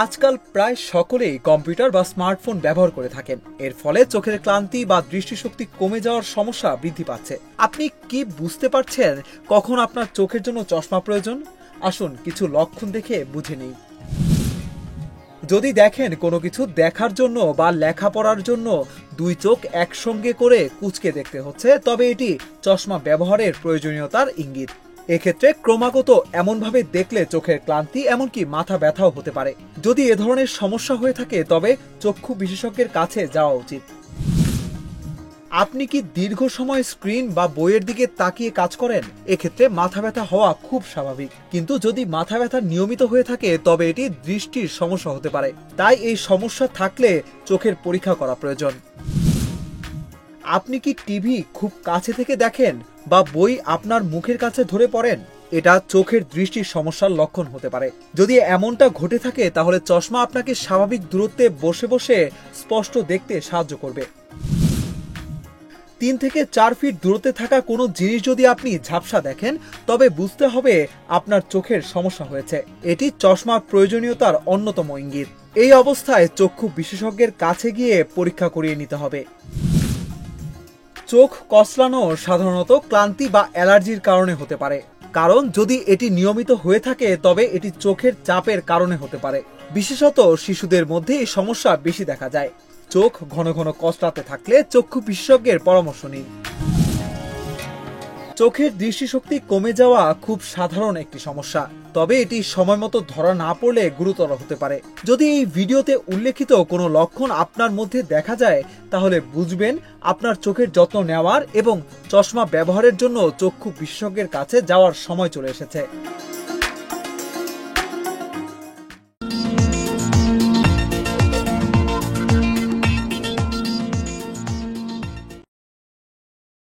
আজকাল প্রায় সকলেই কম্পিউটার বা স্মার্টফোন ব্যবহার করে থাকেন। এর ফলে চোখের ক্লান্তি বা দৃষ্টিশক্তি কমে যাওয়ার সমস্যা বৃদ্ধি পাচ্ছে। আপনি কি বুঝতে পারছেন কখন আপনার চোখের জন্য চশমা প্রয়োজন? আসুন কিছু লক্ষণ দেখে বুঝে নিই। যদি দেখেন কোনো কিছু দেখার জন্য বা লেখাপড়ার জন্য দুই চোখ একসঙ্গে করে কুঁচকে দেখতে হচ্ছে, তবে এটি চশমা ব্যবহারের প্রয়োজনীয়তার ইঙ্গিত। এক্ষেত্রে ক্রমাগত এমনভাবে দেখলে চোখের ক্লান্তি এমনকি মাথা ব্যথাও হতে পারে। যদি এ ধরনের সমস্যা হয়ে থাকে তবে চক্ষু বিশেষজ্ঞের কাছে যাওয়া উচিত। আপনি কি দীর্ঘ সময় স্ক্রিন বা বইয়ের দিকে তাকিয়ে কাজ করেন? এক্ষেত্রে মাথা ব্যথা হওয়া খুব স্বাভাবিক, কিন্তু যদি মাথা ব্যথা নিয়মিত হয়ে থাকে তবে এটি দৃষ্টির সমস্যা হতে পারে। তাই এই সমস্যা থাকলে চোখের পরীক্ষা করা প্রয়োজন। আপনি কি টিভি খুব কাছে থেকে দেখেন বা বই আপনার মুখের কাছে ধরে পড়েন? এটা চোখের দৃষ্টির সমস্যার লক্ষণ হতে পারে। যদি এমনটা ঘটে থাকে তাহলে চশমা আপনাকে স্বাভাবিক দূরত্বে বসে বসে স্পষ্ট দেখতে সাহায্য করবে। 3 থেকে 4 ফিট দূরত্বে থাকা কোনো জিনিস যদি আপনি ঝাপসা দেখেন তবে বুঝতে হবে আপনার চোখের সমস্যা হয়েছে। এটি চশমার প্রয়োজনীয়তার অন্যতম ইঙ্গিত। এই অবস্থায় চক্ষু বিশেষজ্ঞের কাছে গিয়ে পরীক্ষা করিয়ে নিতে হবে। চোখ কচলানো সাধারণত ক্লান্তি বা অ্যালার্জির কারণে হতে পারে, কারণ যদি এটি নিয়মিত হয়ে থাকে তবে এটি চোখের চাপের কারণে হতে পারে। বিশেষত শিশুদের মধ্যে এই সমস্যা বেশি দেখা যায়। চোখ ঘন ঘন কচলাতে থাকলে চক্ষু বিশেষজ্ঞের পরামর্শ নিন। চোখের দৃষ্টিশক্তি কমে যাওয়া খুব সাধারণ একটি সমস্যা, তবে এটি সময়মতো ধরা না পড়লে গুরুতর হতে পারে। যদি এই ভিডিওতে উল্লেখিত কোনো লক্ষণ আপনার মধ্যে দেখা যায় তাহলে বুঝবেন আপনার চোখের যত্ন নেওয়ার এবং চশমা ব্যবহারের জন্য চক্ষু বিশেষজ্ঞের কাছে যাওয়ার সময় চলে এসেছে।